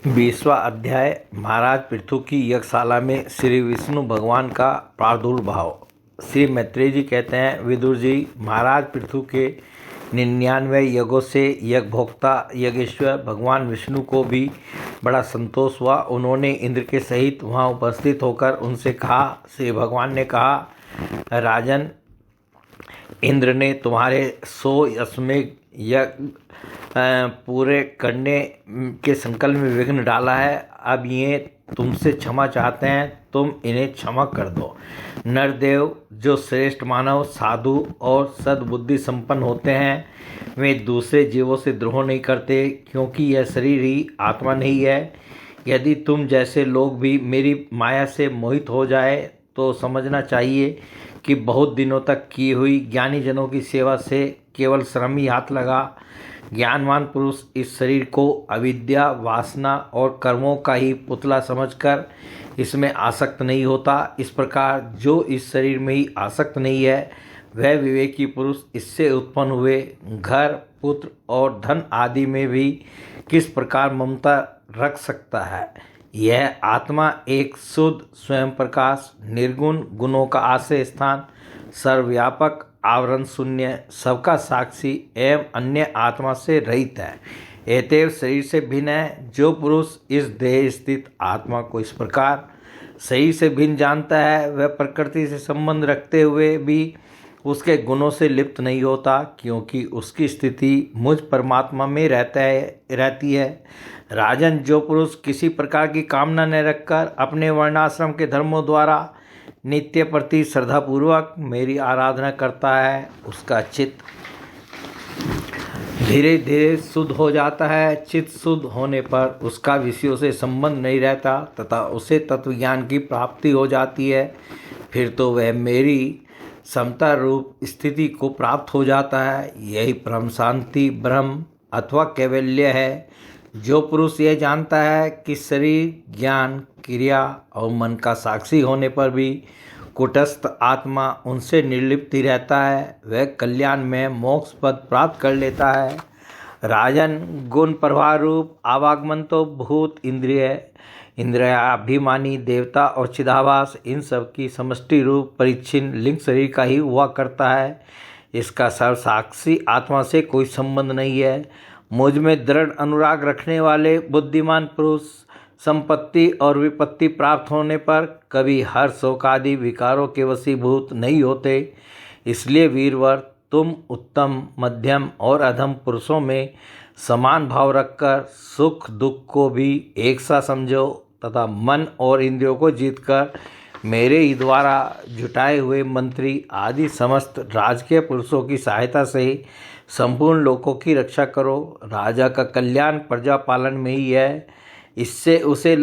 20वां अध्याय। महाराज पृथु की यज्ञशाला में श्री विष्णु भगवान का प्रादुर्भाव। श्री मैत्रेय जी कहते हैं, विदुर जी, महाराज पृथु के 99 यज्ञों से यज्ञभोक्ता यज्ञेश्वर भगवान विष्णु को भी बड़ा संतोष हुआ। उन्होंने इंद्र के सहित वहां उपस्थित होकर उनसे कहा। श्री भगवान ने कहा, राजन, इंद्र ने तुम्हारे 100 अश्वमेध यज्ञ पूरे करने के संकल्प में विघ्न डाला है। अब ये तुमसे क्षमा चाहते हैं, तुम इन्हें क्षमा कर दो। नरदेव, जो श्रेष्ठ मानव, साधु और सद्बुद्धि संपन्न होते हैं, वे दूसरे जीवों से द्रोह नहीं करते, क्योंकि यह शरीर ही आत्मा नहीं है। यदि तुम जैसे लोग भी मेरी माया से मोहित हो जाए तो समझना चाहिए कि बहुत दिनों तक की हुई ज्ञानी जनों की सेवा से केवल श्रम ही हाथ लगा। ज्ञानवान पुरुष इस शरीर को अविद्या, वासना और कर्मों का ही पुतला समझकर इसमें आसक्त नहीं होता। इस प्रकार जो इस शरीर में ही आसक्त नहीं है, वह विवेकी पुरुष इससे उत्पन्न हुए घर, पुत्र और धन आदि में भी किस प्रकार ममता रख सकता है। यह आत्मा एक शुद्ध स्वयं प्रकाश, निर्गुण, गुणों का आश्रय स्थान, सर्वव्यापक, आवरण शून्य, सबका साक्षी एवं अन्य आत्मा से रहित है। अतएव शरीर से भिन्न है। जो पुरुष इस देह स्थित आत्मा को इस प्रकार शरीर से भिन्न जानता है, वह प्रकृति से संबंध रखते हुए भी उसके गुणों से लिप्त नहीं होता, क्योंकि उसकी स्थिति मुझ परमात्मा में रहती है। राजन, जो पुरुष किसी प्रकार की कामना न रखकर अपने वर्णाश्रम के धर्मों द्वारा नित्य प्रति श्रद्धापूर्वक मेरी आराधना करता है, उसका चित्त धीरे धीरे शुद्ध हो जाता है। चित्त शुद्ध होने पर उसका विषयों से संबंध नहीं रहता तथा उसे तत्वज्ञान की प्राप्ति हो जाती है। फिर तो वह मेरी समता रूप स्थिति को प्राप्त हो जाता है। यही परम शांति, ब्रह्म अथवा कैवल्य है। जो पुरुष यह जानता है कि शरीर, ज्ञान, क्रिया और मन का साक्षी होने पर भी कुटस्थ आत्मा उनसे निर्लिप्त ही रहता है, वह कल्याण में मोक्ष पद प्राप्त कर लेता है। राजन, गुण प्रवाह रूप आवागमन तो भूत, इंद्रियाभिमानी, देवता और चिदाभास, इन सब की समष्टि रूप परिच्छिन्न लिंग शरीर का ही हुआ करता है। इसका सर्वसाक्षी आत्मा से कोई संबंध नहीं है। मुझ में दृढ़ अनुराग रखने वाले बुद्धिमान पुरुष संपत्ति और विपत्ति प्राप्त होने पर कभी हर्ष, शोक आदि विकारों के वशीभूत नहीं होते। इसलिए वीरवर, तुम उत्तम, मध्यम और अधम पुरुषों में समान भाव रखकर सुख दुख को भी एक सा समझो तथा मन और इंद्रियों को जीतकर मेरे ही द्वारा जुटाए हुए मंत्री आदि समस्त राजकीय पुरुषों की सहायता से संपूर्ण लोकों की रक्षा करो। राजा का कल्याण प्रजा पालन में ही है। इससे उसे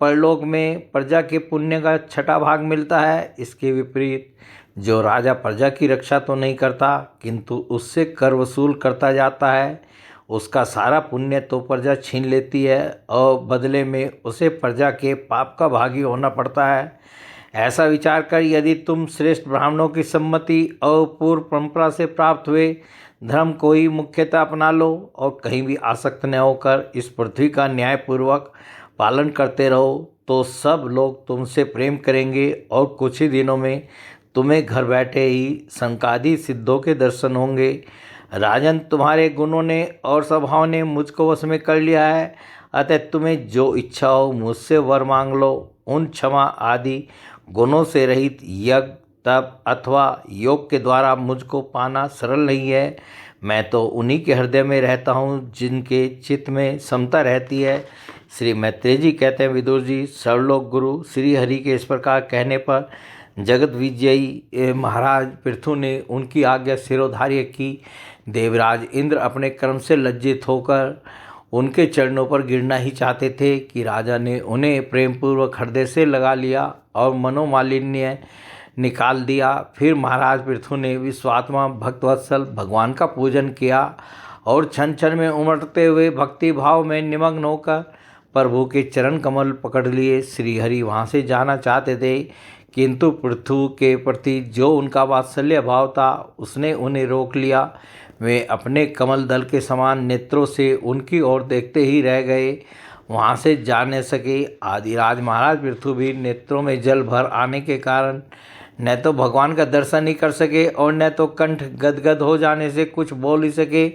परलोक में प्रजा के पुण्य का 6वां भाग मिलता है। इसके विपरीत जो राजा प्रजा की रक्षा तो नहीं करता किंतु उससे कर वसूल करता जाता है, उसका सारा पुण्य तो प्रजा छीन लेती है और बदले में उसे प्रजा के पाप का भागी होना पड़ता है। ऐसा विचार कर यदि तुम श्रेष्ठ ब्राह्मणों की सम्मति और पूर्व परंपरा से प्राप्त हुए धर्म को ही मुख्यतः अपना लो और कहीं भी आसक्त न होकर इस पृथ्वी का न्यायपूर्वक पालन करते रहो, तो सब लोग तुमसे प्रेम करेंगे और कुछ ही दिनों में तुम्हें घर बैठे ही संकादि सिद्धों के दर्शन होंगे। राजन, तुम्हारे गुणों ने और स्वभाव ने मुझको वश में कर लिया है, अतः तुम्हें जो इच्छा हो मुझसे वर मांग लो। उन क्षमा आदि गुणों से रहित यज्ञ, तप अथवा योग के द्वारा मुझको पाना सरल नहीं है। मैं तो उन्हीं के हृदय में रहता हूँ जिनके चित्त में समता रहती है। श्री मैत्रेय जी कहते हैं, विदुर जी, सर्वलोक गुरु श्री हरि के इस प्रकार कहने पर जगत विजयी महाराज पृथु ने उनकी आज्ञा शिरोधार्य की। देवराज इंद्र अपने कर्म से लज्जित होकर उनके चरणों पर गिरना ही चाहते थे कि राजा ने उन्हें प्रेमपूर्वक हृदय से लगा लिया और मनोमालिन्य निकाल दिया। फिर महाराज पृथु ने विश्वात्मा भक्तवत्सल भगवान का पूजन किया और क्षण क्षण में उमड़ते हुए भक्ति भाव में निमग्न होकर प्रभु के चरण कमल पकड़ लिए। श्री हरि वहाँ से जाना चाहते थे, किंतु पृथु के प्रति जो उनका वात्सल्य भाव था उसने उन्हें रोक लिया। वे अपने कमल दल के समान नेत्रों से उनकी ओर देखते ही रह गए। वहाँ से जा न सके। आदिराज महाराज पृथु भी नेत्रों में जल भर आने के कारण न तो भगवान का दर्शन ही कर सके और न तो कंठ गदगद हो जाने से कुछ बोल ही सके।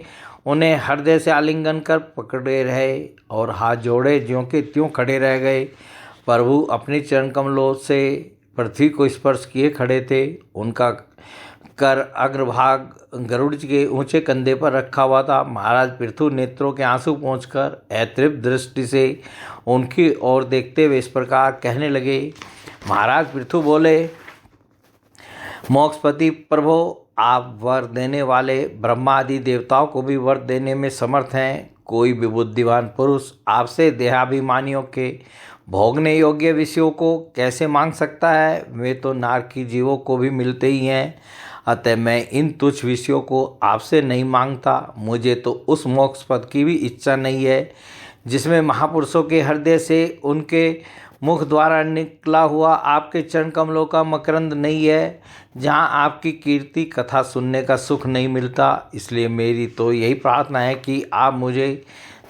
उन्हें हृदय से आलिंगन कर पकड़े रहे और हाथ जोड़े ज्यों के त्यों खड़े रह गए। प्रभु अपने चरण कमलों से पृथ्वी को स्पर्श किए खड़े थे। उनका कर अग्रभाग गरुड़ जी के ऊंचे कंधे पर रखा हुआ था। महाराज पृथु नेत्रों के आंसू पहुँचकर अतृप्त दृष्टि से उनकी ओर देखते हुए इस प्रकार कहने लगे। महाराज पृथु बोले, मोक्षपति प्रभो, आप वर देने वाले ब्रह्मा आदि देवताओं को भी वर देने में समर्थ हैं। कोई भी बुद्धिमान पुरुष आपसे देहाभिमानियों के भोगने योग्य विषयों को कैसे मांग सकता है? वे तो नारकी जीवों को भी मिलते ही हैं। अतः मैं इन तुच्छ विषयों को आपसे नहीं मांगता। मुझे तो उस मोक्ष पद की भी इच्छा नहीं है जिसमें महापुरुषों के हृदय से उनके मुख द्वारा निकला हुआ आपके चरण कमलों का मकरंद नहीं है, जहाँ आपकी कीर्ति कथा सुनने का सुख नहीं मिलता। इसलिए मेरी तो यही प्रार्थना है कि आप मुझे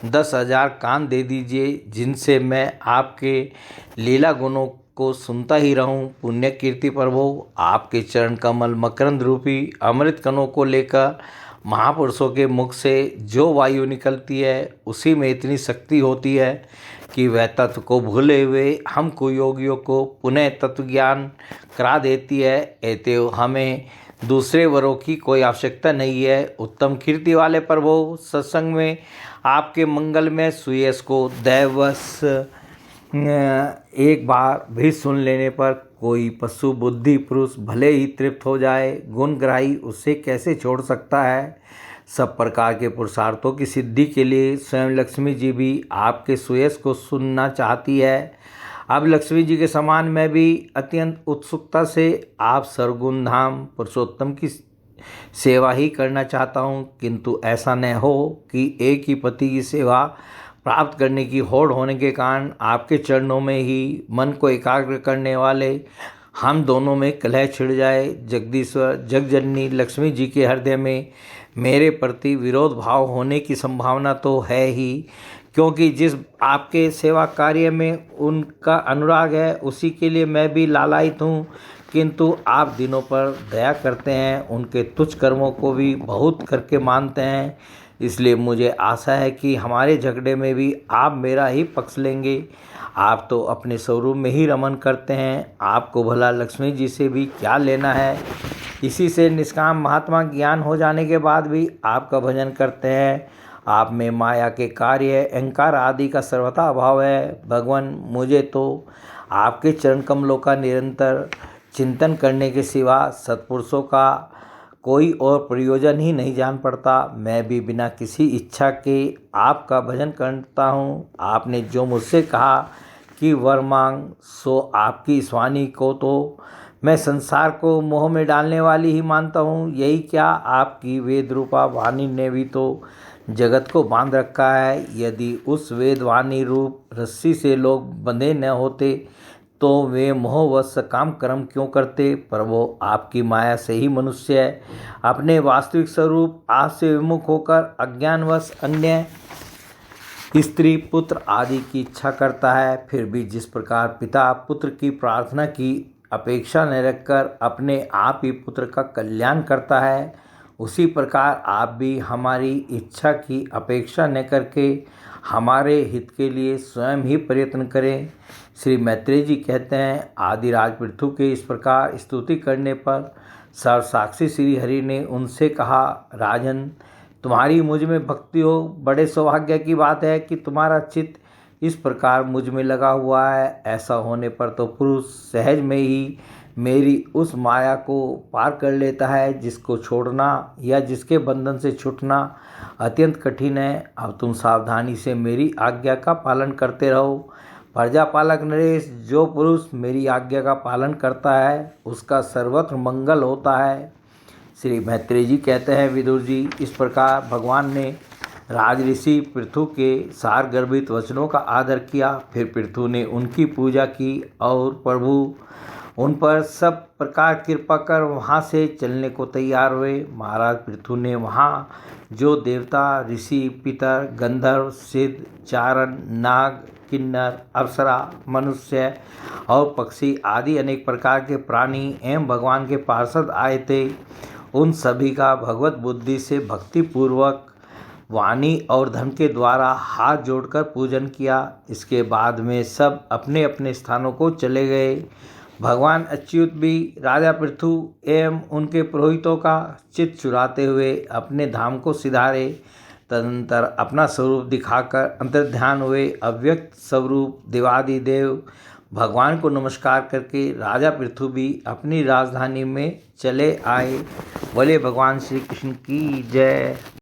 10,000 कान दे दीजिए, जिनसे मैं आपके लीला गुणों को सुनता ही रहूं। पुण्य कीर्ति प्रभु, आपके चरण कमल मकरंद रूपी अमृत कणों को लेकर महापुरुषों के मुख से जो वायु निकलती है, उसी में इतनी शक्ति होती है कि वह तत्व को भूले हुए हम कुयोगियों को पुनः तत्व ज्ञान करा देती है। अतएव हमें दूसरे वरों की कोई आवश्यकता नहीं है। उत्तम कीर्ति वाले प्रभु, सत्संग में आपके मंगल में सुयश को दैवश एक बार भी सुन लेने पर कोई पशु बुद्धि पुरुष भले ही तृप्त हो जाए, गुणग्राही उसे कैसे छोड़ सकता है? सब प्रकार के पुरुषार्थों की सिद्धि के लिए स्वयं लक्ष्मी जी भी आपके सुयश को सुनना चाहती है। अब लक्ष्मी जी के समान मैं भी अत्यंत उत्सुकता से आप सर्वगुण धाम पुरुषोत्तम की सेवा ही करना चाहता हूँ, किंतु ऐसा न हो कि एक ही पति की सेवा प्राप्त करने की होड़ होने के कारण आपके चरणों में ही मन को एकाग्र करने वाले हम दोनों में कलह छिड़ जाए। जगदीश्वर जगजननी लक्ष्मी जी के हृदय में मेरे प्रति विरोध भाव होने की संभावना तो है ही, क्योंकि जिस आपके सेवा कार्य में उनका अनुराग है उसी के लिए मैं भी लालायित हूँ, किंतु आप दिनों पर दया करते हैं, उनके तुच्छ कर्मों को भी बहुत करके मानते हैं। इसलिए मुझे आशा है कि हमारे झगड़े में भी आप मेरा ही पक्ष लेंगे। आप तो अपने स्वरूप में ही रमन करते हैं, आपको भला लक्ष्मी जी से भी क्या लेना है? इसी से निष्काम महात्मा ज्ञान हो जाने के बाद भी आपका भजन करते हैं। आप में माया के कार्य अहंकार आदि का सर्वथा अभाव है। भगवान, मुझे तो आपके चरण कमलों का निरंतर चिंतन करने के सिवा सत्पुरुषों का कोई और प्रयोजन ही नहीं जान पड़ता। मैं भी बिना किसी इच्छा के आपका भजन करता हूँ। आपने जो मुझसे कहा कि वर मांग, सो आपकी इस वाणी को तो मैं संसार को मोह में डालने वाली ही मानता हूँ। यही क्या, आपकी वेद रूपा वाणी ने भी तो जगत को बांध रखा है। यदि उस वेदवाणी रूप रस्सी से लोग बंधे न होते तो वे मोहवश काम कर्म क्यों करते? प्रभु, आपकी माया से ही मनुष्य अपने वास्तविक स्वरूप आपसे विमुख होकर अज्ञानवश अन्य स्त्री पुत्र आदि की इच्छा करता है। फिर भी जिस प्रकार पिता पुत्र की प्रार्थना की अपेक्षा न रखकर अपने आप ही पुत्र का कल्याण करता है, उसी प्रकार आप भी हमारी इच्छा की अपेक्षा न करके हमारे हित के लिए स्वयं ही प्रयत्न करें। श्री मैत्रेय जी कहते हैं, आदिराज पृथु के इस प्रकार स्तुति करने पर सर्वसाक्षी श्री हरि ने उनसे कहा, राजन, तुम्हारी मुझ में भक्ति हो, बड़े सौभाग्य की बात है कि तुम्हारा चित्त इस प्रकार मुझ में लगा हुआ है। ऐसा होने पर तो पुरुष सहज में ही मेरी उस माया को पार कर लेता है, जिसको छोड़ना या जिसके बंधन से छूटना अत्यंत कठिन है। अब तुम सावधानी से मेरी आज्ञा का पालन करते रहो। प्रजापालक नरेश, जो पुरुष मेरी आज्ञा का पालन करता है उसका सर्वत्र मंगल होता है। श्री मैत्रेय जी कहते हैं, विदुर जी, इस प्रकार भगवान ने राजऋषि पृथु के सार गर्भित वचनों का आदर किया। फिर पृथु ने उनकी पूजा की और प्रभु उन पर सब प्रकार कृपा कर वहाँ से चलने को तैयार हुए। महाराज पृथु ने वहाँ जो देवता, ऋषि, पितर, गंधर्व, सिद्ध, चारण, नाग, किन्नर, अप्सरा, मनुष्य और पक्षी आदि अनेक प्रकार के प्राणी एवं भगवान के पार्षद आए थे। उन सभी का भगवत बुद्धि से भक्तिपूर्वक वाणी और धन के द्वारा हाथ जोड़कर पूजन किया। इसके बाद में सब अपने अपने स्थानों को चले गए। भगवान अच्युत भी राजा पृथु एवं उनके पुरोहितों का चित्त चुराते हुए अपने धाम को सिधारे। तदनंतर अपना स्वरूप दिखाकर अंतर्ध्यान हुए। अव्यक्त स्वरूप देवादिदेव भगवान को नमस्कार करके राजा पृथु भी अपनी राजधानी में चले आए। बोले भगवान श्री कृष्ण की जय।